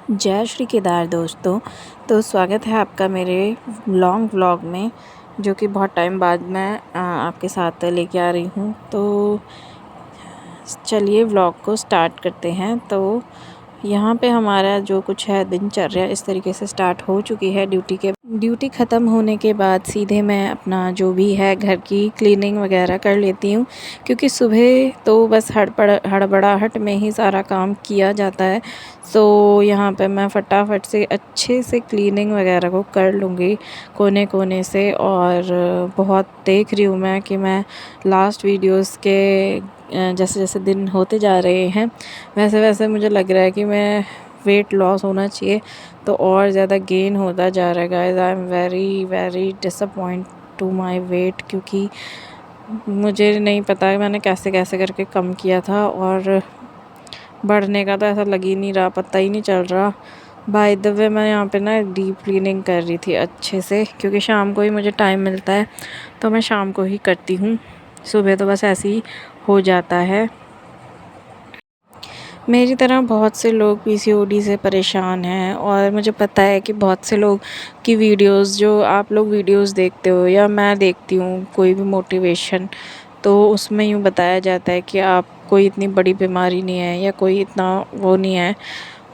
जय श्री केदार दोस्तों। तो स्वागत है आपका मेरे लॉन्ग व्लॉग में, जो कि बहुत टाइम बाद मैं आपके साथ लेके आ रही हूँ। तो चलिए व्लॉग को स्टार्ट करते हैं। तो यहाँ पे हमारा जो कुछ है दिनचर्या इस तरीके से स्टार्ट हो चुकी है। ड्यूटी ख़त्म होने के बाद सीधे मैं अपना जो भी है घर की क्लीनिंग वगैरह कर लेती हूँ, क्योंकि सुबह तो बस हड़बड़ाहट में ही सारा काम किया जाता है। सो यहाँ पे मैं फटाफट से अच्छे से क्लीनिंग वगैरह को कर लूँगी कोने कोने से। और बहुत देख रही हूँ मैं कि मैं लास्ट वीडियोस के जैसे जैसे दिन होते जा रहे हैं वैसे वैसे मुझे लग रहा है कि मैं वेट लॉस होना चाहिए, तो और ज़्यादा गेन होता जा रहा है। Guys, I am very very disappoint to my weight, क्योंकि मुझे नहीं पता मैंने कैसे कैसे करके कम किया था, और बढ़ने का तो ऐसा लग ही नहीं रहा, पता ही नहीं चल रहा। बाय द वे, मैं यहाँ पे ना डीप क्लीनिंग कर रही थी अच्छे से, क्योंकि शाम को ही मुझे टाइम मिलता है, तो मैं शाम को ही करती हूँ। सुबह तो बस ऐसे ही हो जाता है। मेरी तरह बहुत से लोग पीसीओडी से परेशान हैं, और मुझे पता है कि बहुत से लोग की वीडियोस, जो आप लोग वीडियोस देखते हो या मैं देखती हूँ कोई भी मोटिवेशन, तो उसमें यूँ बताया जाता है कि आप कोई इतनी बड़ी बीमारी नहीं है या कोई इतना वो नहीं है।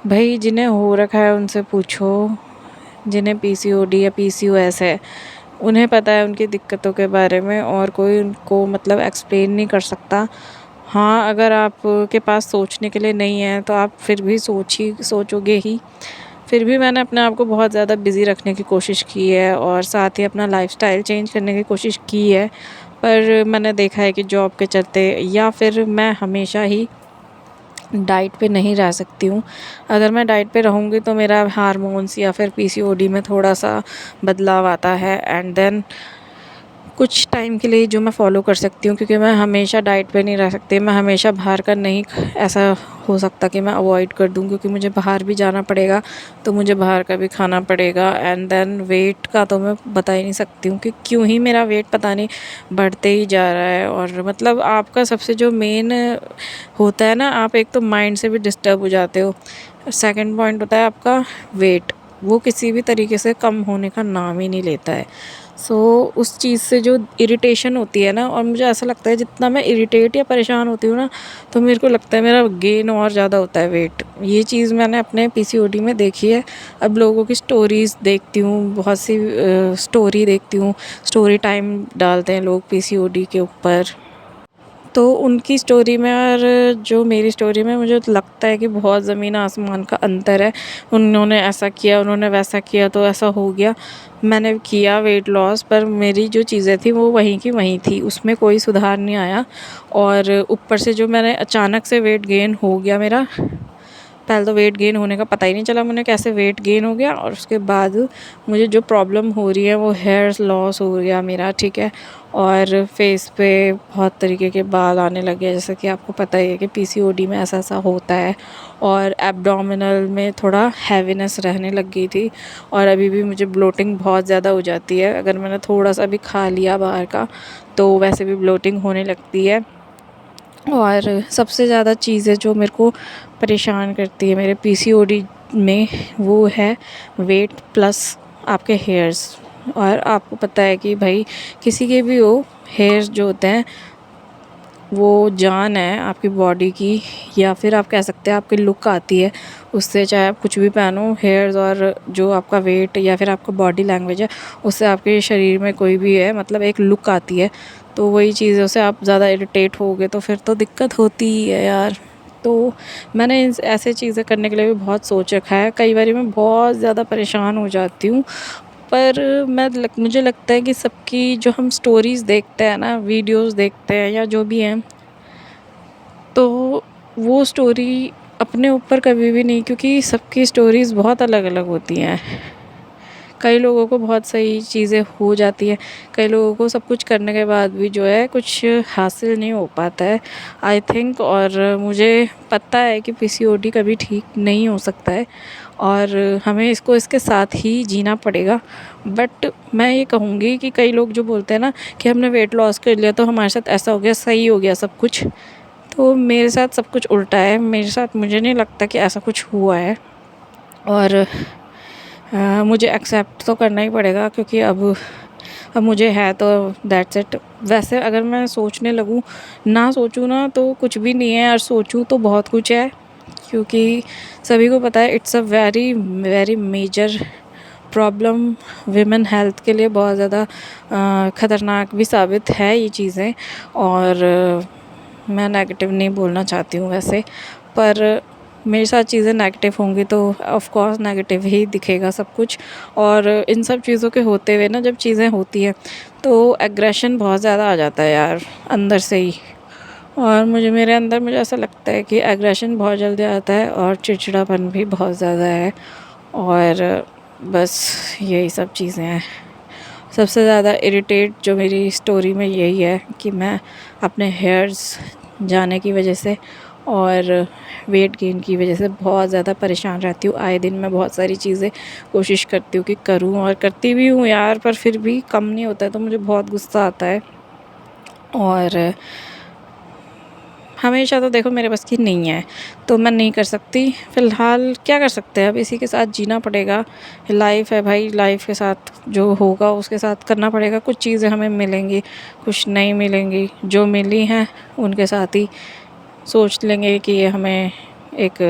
भाई, जिन्हें हो रखा है उनसे पूछो, जिन्हें पीसीओडी या पीसीओएस है उन्हें पता है उनकी दिक्कतों के बारे में, और कोई उनको मतलब एक्सप्लेन नहीं कर सकता। हाँ, अगर आप के पास सोचने के लिए नहीं है तो आप फिर भी सोचोगे ही। फिर भी मैंने अपने आप को बहुत ज़्यादा बिज़ी रखने की कोशिश की है, और साथ ही अपना लाइफ़स्टाइल चेंज करने की कोशिश की है। पर मैंने देखा है कि जॉब के चलते या फिर मैं हमेशा ही डाइट पे नहीं रह सकती हूँ। अगर मैं डाइट पे रहूँगी तो मेरा हार्मोन्स या फिर पीसीओडी में थोड़ा सा बदलाव आता है, एंड देन कुछ टाइम के लिए जो मैं फ़ॉलो कर सकती हूँ, क्योंकि मैं हमेशा डाइट पे नहीं रह सकती। मैं हमेशा बाहर का नहीं, ऐसा हो सकता कि मैं अवॉइड कर दूँ, क्योंकि मुझे बाहर भी जाना पड़ेगा, तो मुझे बाहर का भी खाना पड़ेगा। एंड देन वेट का तो मैं बता ही नहीं सकती हूँ कि क्यों ही मेरा वेट पता नहीं बढ़ते ही जा रहा है। और मतलब आपका सबसे जो मेन होता है ना, आप एक तो माइंड से भी डिस्टर्ब हो जाते हो, सेकंड पॉइंट होता है आपका वेट, वो किसी भी तरीके से कम होने का नाम ही नहीं लेता है। सो उस चीज़ से जो इरिटेशन होती है ना, और मुझे ऐसा लगता है जितना मैं इरिटेट या परेशान होती हूँ ना, तो मेरे को लगता है मेरा गेन और ज़्यादा होता है वेट। ये चीज़ मैंने अपने पीसीओडी में देखी है। अब लोगों की स्टोरीज़ देखती हूँ, बहुत सी स्टोरी देखती हूँ, स्टोरी टाइम डालते हैं लोग पीसीओडी के ऊपर, तो उनकी स्टोरी में और जो मेरी स्टोरी में मुझे लगता है कि बहुत ज़मीन आसमान का अंतर है। उन्होंने ऐसा किया, उन्होंने वैसा किया, तो ऐसा हो गया। मैंने किया वेट लॉस, पर मेरी जो चीज़ें थी वो वहीं की वहीं थी, उसमें कोई सुधार नहीं आया। और ऊपर से जो मैंने अचानक से वेट गेन हो गया मेरा, पहले तो वेट गेन होने का पता ही नहीं चला मुझे कैसे वेट गेन हो गया, और उसके बाद मुझे जो प्रॉब्लम हो रही है वो हेयर लॉस हो गया मेरा, ठीक है। और फेस पे बहुत तरीके के बाल आने लगे, जैसे कि आपको पता ही है कि पीसीओडी में ऐसा ऐसा होता है। और एब्डोमिनल में थोड़ा हैवीनेस रहने लग गई थी, और अभी भी मुझे ब्लोटिंग बहुत ज़्यादा हो जाती है। अगर मैंने थोड़ा सा भी खा लिया बाहर का तो वैसे भी ब्लोटिंग होने लगती है। और सबसे ज़्यादा चीज़ें जो मेरे को परेशान करती है मेरे पीसीओडी में, वो है वेट प्लस आपके हेयर्स। और आपको पता है कि भाई किसी के भी हो, हेयर्स जो होते हैं वो जान है आपकी बॉडी की, या फिर आप कह सकते हैं आपकी लुक आती है उससे। चाहे आप कुछ भी पहनो, हेयर्स और जो आपका वेट या फिर आपका बॉडी लैंग्वेज है, उससे आपके शरीर में कोई भी है मतलब एक लुक आती है। तो वही चीज़ों से आप ज़्यादा इरिटेट होगे तो फिर तो दिक्कत होती ही है यार। तो मैंने ऐसे चीज़ें करने के लिए भी बहुत सोच रखा है। कई बार मैं बहुत ज़्यादा परेशान हो जाती हूँ, पर मुझे लगता है कि सबकी जो हम स्टोरीज़ देखते हैं ना, वीडियोस देखते हैं या जो भी हैं, तो वो स्टोरी अपने ऊपर कभी भी नहीं, क्योंकि सबकी स्टोरीज़ बहुत अलग अलग होती हैं। कई लोगों को बहुत सही चीज़ें हो जाती हैं, कई लोगों को सब कुछ करने के बाद भी जो है कुछ हासिल नहीं हो पाता है, आई थिंक। और मुझे पता है कि पीसीओडी कभी ठीक नहीं हो सकता है, और हमें इसको इसके साथ ही जीना पड़ेगा। बट मैं ये कहूँगी कि कई लोग जो बोलते हैं ना कि हमने वेट लॉस कर लिया तो हमारे साथ ऐसा हो गया, सही हो गया सब कुछ, तो मेरे साथ सब कुछ उल्टा है। मेरे साथ मुझे नहीं लगता कि ऐसा कुछ हुआ है। और मुझे एक्सेप्ट तो करना ही पड़ेगा, क्योंकि अब मुझे है तो दैट्स इट। वैसे अगर मैं सोचने लगूँ, ना सोचूँ ना तो कुछ भी नहीं है, और सोचूँ तो बहुत कुछ है, क्योंकि सभी को पता है it's a very very major problem. Women health के लिए बहुत ज़्यादा ख़तरनाक भी साबित है ये चीज़ें। और मैं नेगेटिव नहीं बोलना चाहती हूँ वैसे, पर मेरे साथ चीज़ें नेगेटिव होंगी तो ऑफ़ कोर्स नेगेटिव ही दिखेगा सब कुछ। और इन सब चीज़ों के होते हुए ना, जब चीज़ें होती हैं तो एग्रेशन बहुत ज़्यादा आ जाता है यार, अंदर से ही। और मेरे अंदर मुझे ऐसा लगता है कि एग्रेशन बहुत जल्दी आता है, और चिड़चिड़ापन भी बहुत ज़्यादा है। और बस यही सब चीज़ें हैं। सबसे ज़्यादा इरिटेट जो मेरी स्टोरी में यही है कि मैं अपने हेयर्स जाने की वजह से और वेट गेन की वजह से बहुत ज़्यादा परेशान रहती हूँ। आए दिन मैं बहुत सारी चीज़ें कोशिश करती हूँ कि करूँ, और करती भी हूँ यार, पर फिर भी कम नहीं होता है, तो मुझे बहुत गुस्सा आता है। और हमेशा तो देखो मेरे बस की नहीं है, तो मैं नहीं कर सकती। फ़िलहाल क्या कर सकते हैं, अब इसी के साथ जीना पड़ेगा। लाइफ़ है भाई, लाइफ़ के साथ जो होगा उसके साथ करना पड़ेगा। कुछ चीज़ें हमें मिलेंगी, कुछ नहीं मिलेंगी। जो मिली हैं उनके साथ ही सोच लेंगे कि ये हमें एक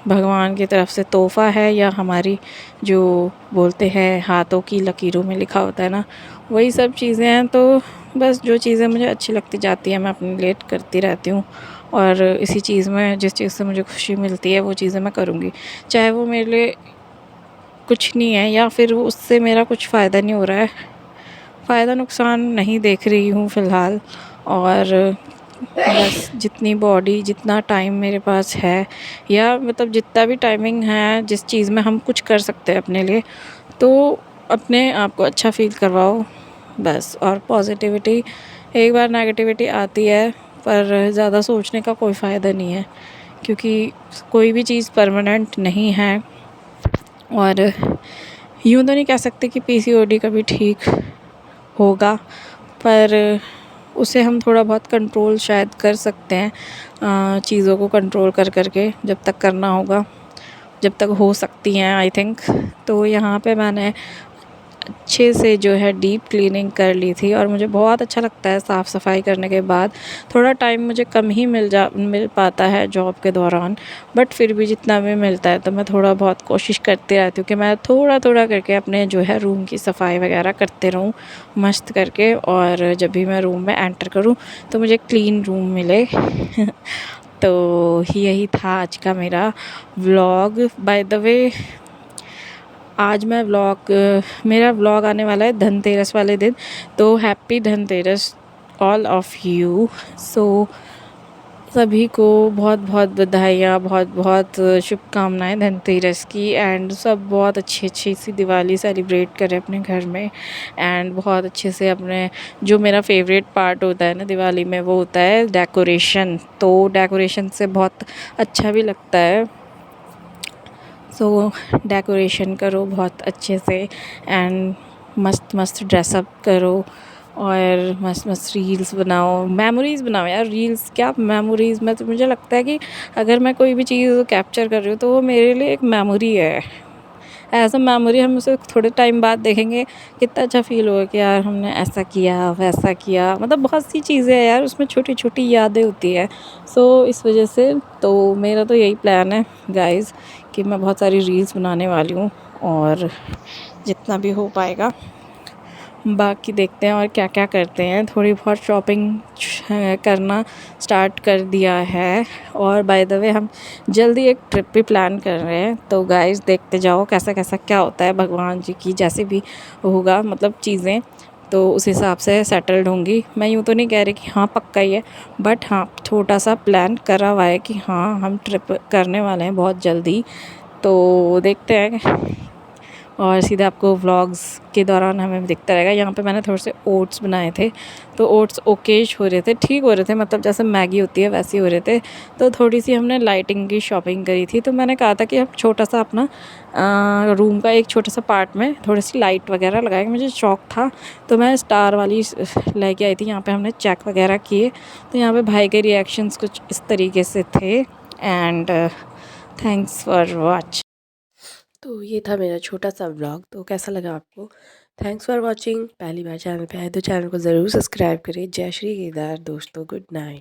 भगवान की तरफ से तोहफ़ा है, या हमारी जो बोलते हैं हाथों की लकीरों में लिखा होता है ना, वही सब चीज़ें हैं। तो बस जो चीज़ें मुझे अच्छी लगती जाती हैं मैं अपने लिए करती रहती हूँ, और इसी चीज़ में जिस चीज़ से मुझे खुशी मिलती है वो चीज़ें मैं करूँगी, चाहे वो मेरे लिए कुछ नहीं है, या फिर उससे मेरा कुछ फ़ायदा नहीं हो रहा है। फ़ायदा नुकसान नहीं देख रही हूँ फ़िलहाल। और बस जितनी बॉडी, जितना टाइम मेरे पास है, या मतलब जितना भी टाइमिंग है जिस चीज़ में हम कुछ कर सकते हैं अपने लिए, तो अपने आप को अच्छा फ़ील करवाओ बस। और पॉज़िटिविटी, एक बार नेगेटिविटी आती है, पर ज़्यादा सोचने का कोई फ़ायदा नहीं है, क्योंकि कोई भी चीज़ परमानेंट नहीं है। और यूँ तो नहीं कह सकते कि पीसीओडी कभी ठीक होगा, पर उसे हम थोड़ा बहुत कंट्रोल शायद कर सकते हैं, चीज़ों को कंट्रोल कर के, जब तक करना होगा, जब तक हो सकती हैं आई थिंक। तो यहाँ पे मैंने अच्छे से जो है डीप क्लीनिंग कर ली थी, और मुझे बहुत अच्छा लगता है साफ़ सफाई करने के बाद। थोड़ा टाइम मुझे कम ही मिल पाता है जॉब के दौरान, बट फिर भी जितना भी मिलता है तो मैं थोड़ा बहुत कोशिश करती रहती हूँ कि मैं थोड़ा थोड़ा करके अपने जो है रूम की सफाई वगैरह करते रहूँ मस्त करके। और जब भी मैं रूम में एंटर करूँ तो मुझे क्लीन रूम मिले। तो यही था आज का मेरा व्लॉग। बाय द वे, आज मैं मेरा व्लॉग आने वाला है धनतेरस वाले दिन, तो happy Dhanteras all of you. So सभी को बहुत बहुत बधाइयाँ, बहुत बहुत शुभकामनाएं धनतेरस की। एंड सब बहुत अच्छी सी दिवाली सेलिब्रेट करें अपने घर में, एंड बहुत अच्छे से अपने, जो मेरा फेवरेट पार्ट होता है ना दिवाली में, वो होता है डेकोरेशन। तो डेकोरेशन से बहुत अच्छा भी लगता है। सो डेकोरेशन करो बहुत अच्छे से, एंड मस्त मस्त ड्रेसअप करो, और मस्त मस्त रील्स बनाओ, मेमोरीज़ बनाओ यार। रील्स क्या मेमोरीज़ में, तो मुझे लगता है कि अगर मैं कोई भी चीज़ कैप्चर कर रही हूँ तो वो मेरे लिए एक मेमोरी है। एज़ अ मेमोरी हम उसे थोड़े टाइम बाद देखेंगे, कितना अच्छा फ़ील होगा कि यार हमने ऐसा किया वैसा किया। मतलब बहुत सी चीज़ें हैं यार उसमें, छोटी छोटी यादें होती है। सो इस वजह से तो मेरा तो यही प्लान है गाइज़, कि मैं बहुत सारी रील्स बनाने वाली हूँ, और जितना भी हो पाएगा। बाकी देखते हैं और क्या क्या करते हैं। थोड़ी बहुत शॉपिंग करना स्टार्ट कर दिया है, और बाय द वे हम जल्दी एक ट्रिप भी प्लान कर रहे हैं। तो गाइस देखते जाओ कैसा कैसा क्या होता है, भगवान जी की जैसे भी होगा मतलब चीज़ें, तो उस हिसाब से सेटल्ड होंगी। मैं यूँ तो नहीं कह रही कि हाँ पक्का ही है, बट हाँ छोटा सा प्लान करा हुआ है कि हाँ हम ट्रिप करने वाले हैं बहुत जल्दी। तो देखते हैं, और सीधे आपको व्लॉग्स के दौरान हमें दिखता रहेगा। यहाँ पे मैंने थोड़े से ओट्स बनाए थे, तो ओट्स ओकेश हो रहे थे, ठीक हो रहे थे, मतलब जैसे मैगी होती है वैसे हो रहे थे। तो थोड़ी सी हमने लाइटिंग की शॉपिंग करी थी, तो मैंने कहा था कि हम छोटा सा अपना रूम का एक छोटा सा पार्ट में थोड़ी सी लाइट वगैरह लगाएंगे। मुझे शौक था, तो मैं स्टार वाली लेके आई थी। यहाँ पे हमने चेक वगैरह किए, तो यहाँ पे भाई के रिएक्शंस कुछ इस तरीके से थे। And thanks for watch. तो ये था मेरा छोटा सा व्लॉग। तो कैसा लगा आपको? Thanks for watching. पहली बार चैनल पे आए तो चैनल को ज़रूर सब्सक्राइब करें। जय श्री केदार दोस्तों, गुड नाइट।